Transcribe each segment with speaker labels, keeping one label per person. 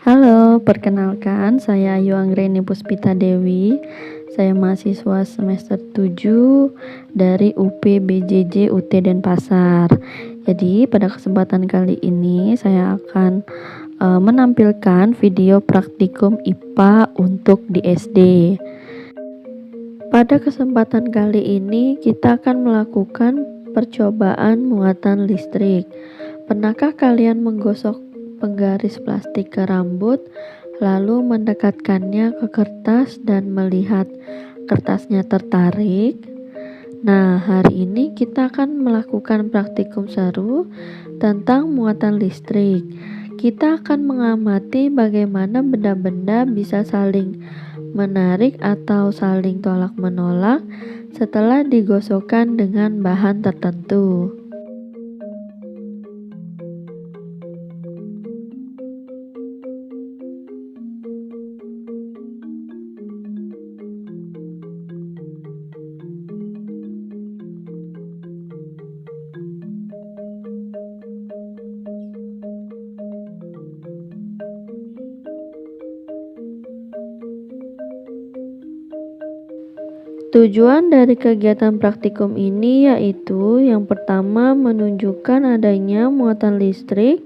Speaker 1: Halo, perkenalkan saya Ayu Anggreni Puspita Dewi. Saya mahasiswa semester 7 dari UP BJJ UT Denpasar. Jadi pada kesempatan kali ini saya akan menampilkan video praktikum IPA untuk di SD. Pada kesempatan kali ini kita akan melakukan percobaan muatan listrik. Pernahkah kalian menggosok penggaris plastik ke rambut, lalu mendekatkannya ke kertas dan melihat kertasnya tertarik? Nah, hari ini kita akan melakukan praktikum seru tentang muatan listrik. Kita akan mengamati bagaimana benda-benda bisa saling menarik atau saling tolak-menolak setelah digosokkan dengan bahan tertentu. Tujuan dari kegiatan praktikum ini yaitu yang pertama menunjukkan adanya muatan listrik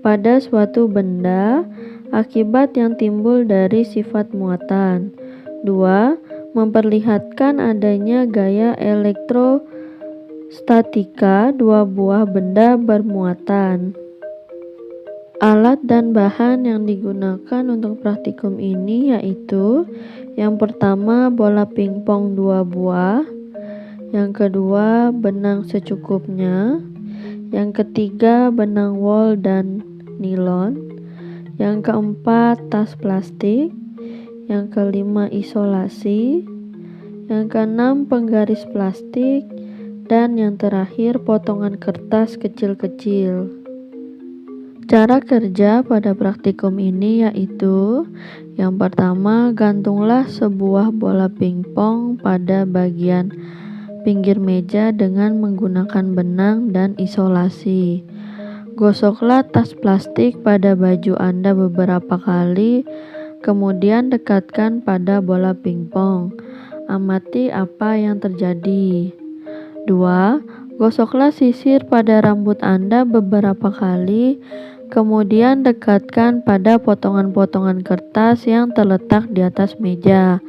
Speaker 1: pada suatu benda akibat yang timbul dari sifat muatan. 2. Memperlihatkan adanya gaya elektrostatika dua buah benda bermuatan. Alat dan bahan yang digunakan untuk praktikum ini yaitu yang pertama bola pingpong 2 buah, yang kedua benang secukupnya, yang ketiga benang wol dan nilon, yang keempat tas plastik, yang kelima isolasi, yang keenam penggaris plastik, dan yang terakhir potongan kertas kecil-kecil. Cara kerja pada praktikum ini yaitu yang pertama, gantunglah sebuah bola pingpong pada bagian pinggir meja dengan menggunakan benang dan isolasi. Gosoklah tas plastik pada baju Anda beberapa kali, kemudian dekatkan pada bola pingpong. Amati apa yang terjadi. 2. Gosoklah sisir pada rambut Anda beberapa kali, kemudian dekatkan pada potongan-potongan kertas yang terletak di atas meja.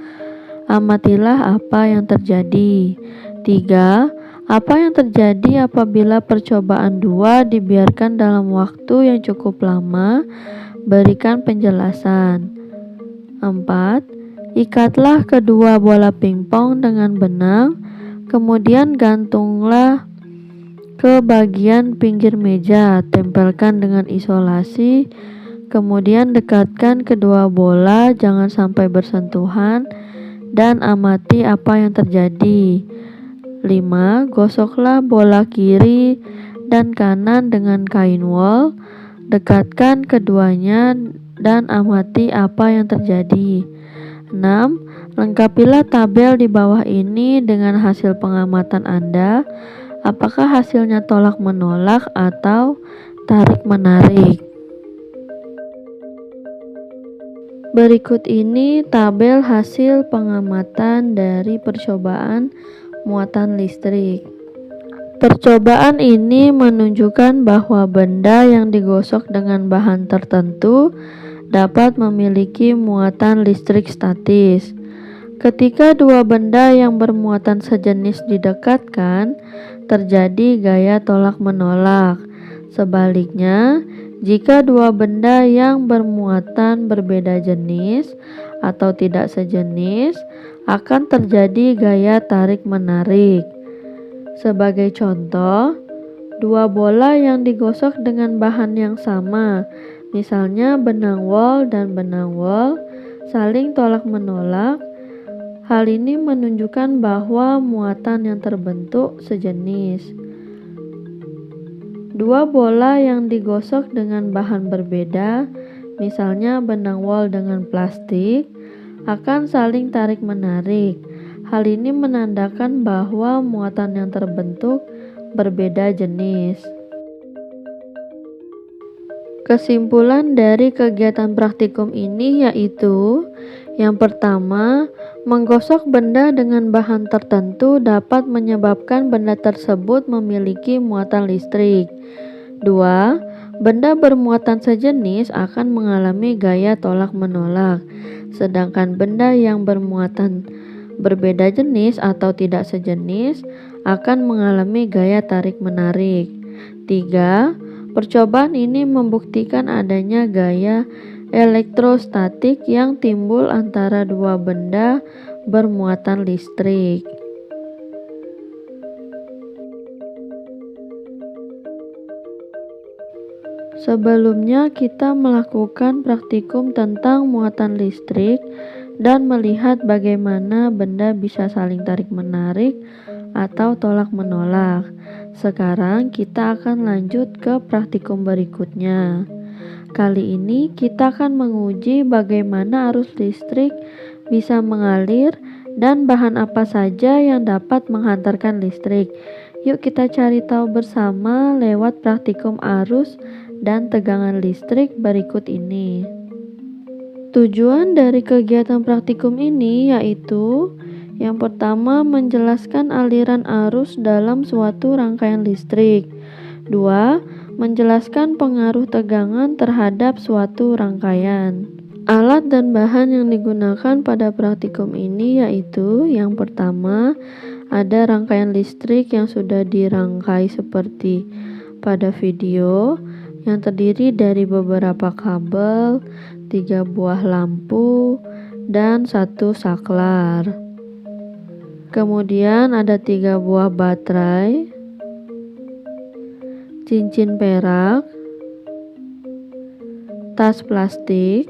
Speaker 1: Amatilah apa yang terjadi. 3. Apa yang terjadi apabila percobaan 2 dibiarkan dalam waktu yang cukup lama? Berikan penjelasan. 4. Ikatlah kedua bola pingpong dengan benang, kemudian gantunglah ke bagian pinggir meja, tempelkan dengan isolasi, kemudian dekatkan kedua bola, jangan sampai bersentuhan, dan amati apa yang terjadi. 5. Gosoklah bola kiri dan kanan dengan kain wol, dekatkan keduanya dan amati apa yang terjadi. 6. Lengkapilah tabel di bawah ini dengan hasil pengamatan Anda. Apakah hasilnya tolak-menolak atau tarik-menarik? Berikut ini tabel hasil pengamatan dari percobaan muatan listrik. Percobaan ini menunjukkan bahwa benda yang digosok dengan bahan tertentu dapat memiliki muatan listrik statis. Ketika dua benda yang bermuatan sejenis didekatkan, terjadi gaya tolak-menolak. Sebaliknya, jika dua benda yang bermuatan berbeda jenis atau tidak sejenis, akan terjadi gaya tarik-menarik. Sebagai contoh, dua bola yang digosok dengan bahan yang sama, misalnya benang wol dan benang wol, saling tolak-menolak. Hal ini menunjukkan bahwa muatan yang terbentuk sejenis. Dua bola yang digosok dengan bahan berbeda, misalnya benang wol dengan plastik, akan saling tarik-menarik. Hal ini menandakan bahwa muatan yang terbentuk berbeda jenis. Kesimpulan dari kegiatan praktikum ini yaitu: yang pertama, menggosok benda dengan bahan tertentu dapat menyebabkan benda tersebut memiliki muatan listrik. 2. Benda bermuatan sejenis akan mengalami gaya tolak-menolak, sedangkan benda yang bermuatan berbeda jenis atau tidak sejenis akan mengalami gaya tarik-menarik. 3. Percobaan ini membuktikan adanya gaya elektrostatik yang timbul antara dua benda bermuatan listrik. Sebelumnya kita melakukan praktikum tentang muatan listrik dan melihat bagaimana benda bisa saling tarik-menarik atau tolak-menolak. Sekarang kita akan lanjut ke praktikum berikutnya. Kali ini kita akan menguji bagaimana arus listrik bisa mengalir dan bahan apa saja yang dapat menghantarkan listrik. Yuk kita cari tahu bersama lewat praktikum arus dan tegangan listrik berikut ini. Tujuan dari kegiatan praktikum ini yaitu: yang pertama, menjelaskan aliran arus dalam suatu rangkaian listrik. 2. Menjelaskan pengaruh tegangan terhadap suatu rangkaian. Alat dan bahan yang digunakan pada praktikum ini yaitu: yang pertama, ada rangkaian listrik yang sudah dirangkai seperti pada video, yang terdiri dari beberapa kabel, 3 buah lampu, dan 1 saklar. Kemudian ada 3 buah baterai, cincin perak, tas plastik,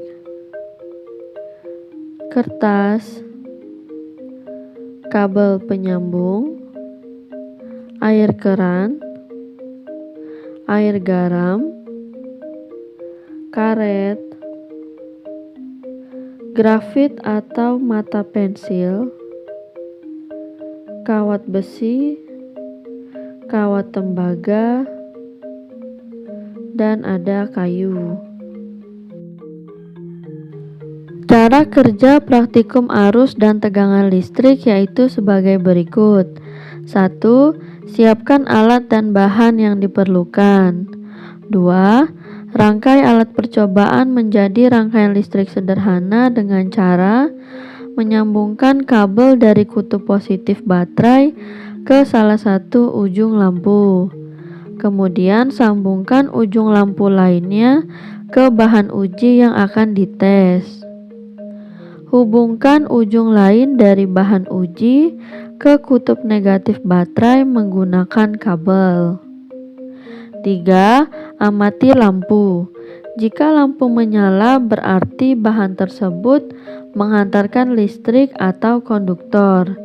Speaker 1: kertas, kabel penyambung, air keran, air garam, karet, grafit atau mata pensil, kawat besi, kawat tembaga, dan ada kayu. Cara kerja praktikum arus dan tegangan listrik yaitu sebagai berikut. 1. Siapkan alat dan bahan yang diperlukan. 2. Rangkai alat percobaan menjadi rangkaian listrik sederhana dengan cara menyambungkan kabel dari kutub positif baterai ke salah satu ujung lampu. Kemudian sambungkan ujung lampu lainnya ke bahan uji yang akan dites. Hubungkan ujung lain dari bahan uji ke kutub negatif baterai menggunakan kabel. 3. Amati lampu. Jika lampu menyala berarti bahan tersebut menghantarkan listrik atau konduktor.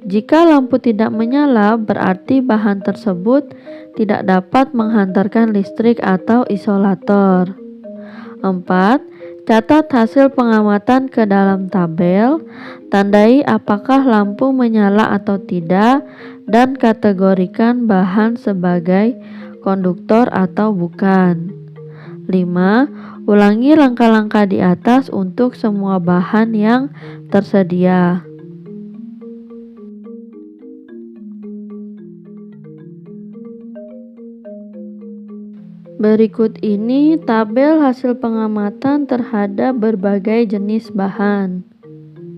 Speaker 1: Jika lampu tidak menyala berarti bahan tersebut tidak dapat menghantarkan listrik atau isolator. 4. Catat hasil pengamatan ke dalam tabel, tandai apakah lampu menyala atau tidak, dan kategorikan bahan sebagai konduktor atau bukan. 5. Ulangi langkah-langkah di atas untuk semua bahan yang tersedia. Berikut ini tabel hasil pengamatan terhadap berbagai jenis bahan.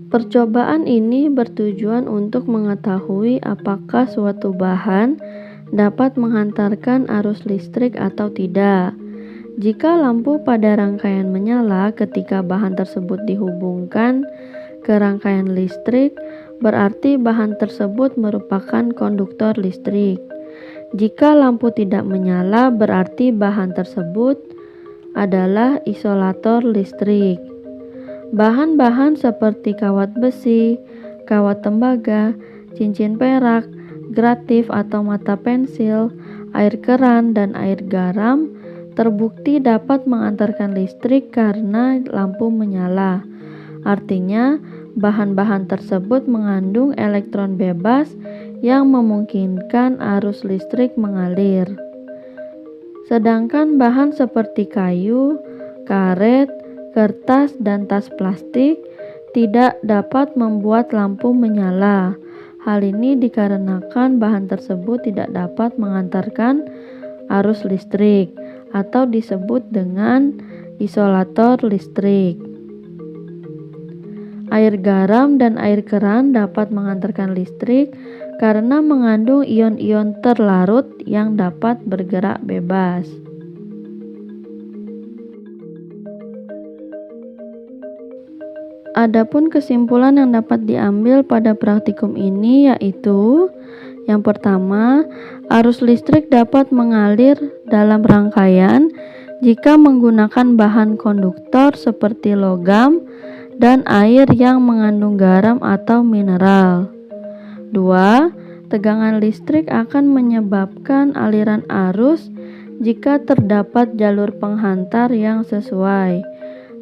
Speaker 1: Percobaan ini bertujuan untuk mengetahui apakah suatu bahan dapat menghantarkan arus listrik atau tidak. Jika lampu pada rangkaian menyala ketika bahan tersebut dihubungkan ke rangkaian listrik, berarti bahan tersebut merupakan konduktor listrik. Jika lampu tidak menyala, berarti bahan tersebut adalah isolator listrik. Bahan-bahan seperti kawat besi, kawat tembaga, cincin perak, gratif atau mata pensil, air keran, dan air garam terbukti dapat mengantarkan listrik karena lampu menyala. Artinya, bahan-bahan tersebut mengandung elektron bebas yang memungkinkan arus listrik mengalir. Sedangkan bahan seperti kayu, karet, kertas, dan tas plastik tidak dapat membuat lampu menyala. Hal ini dikarenakan bahan tersebut tidak dapat mengantarkan arus listrik atau disebut dengan isolator listrik. Air garam dan air keran dapat mengantarkan listrik karena mengandung ion-ion terlarut yang dapat bergerak bebas. Adapun kesimpulan yang dapat diambil pada praktikum ini yaitu yang pertama, arus listrik dapat mengalir dalam rangkaian jika menggunakan bahan konduktor seperti logam dan air yang mengandung garam atau mineral. 2. Tegangan listrik akan menyebabkan aliran arus jika terdapat jalur penghantar yang sesuai.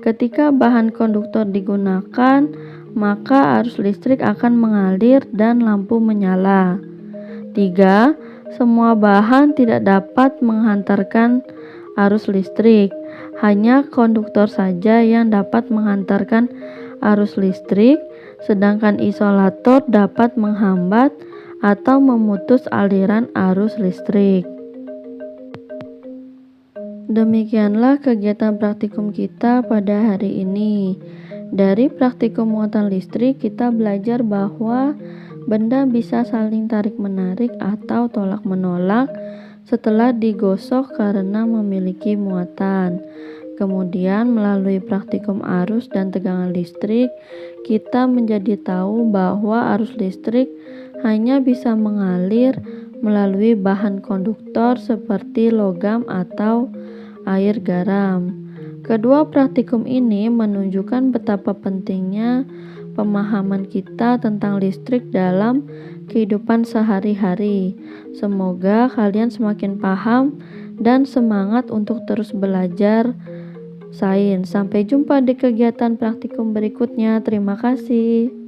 Speaker 1: Ketika bahan konduktor digunakan, maka arus listrik akan mengalir dan lampu menyala. 3. Semua bahan tidak dapat menghantarkan arus listrik. Hanya konduktor saja yang dapat menghantarkan arus listrik, sedangkan isolator dapat menghambat atau memutus aliran arus listrik. Demikianlah kegiatan praktikum kita pada hari ini. Dari praktikum muatan listrik, kita belajar bahwa benda bisa saling tarik-menarik atau tolak-menolak setelah digosok karena memiliki muatan. Kemudian melalui praktikum arus dan tegangan listrik, kita menjadi tahu bahwa arus listrik hanya bisa mengalir melalui bahan konduktor seperti logam atau air garam. Kedua praktikum ini menunjukkan betapa pentingnya pemahaman kita tentang listrik dalam kehidupan sehari-hari. Semoga kalian semakin paham dan semangat untuk terus belajar sains. Sampai jumpa di kegiatan praktikum berikutnya. Terima kasih.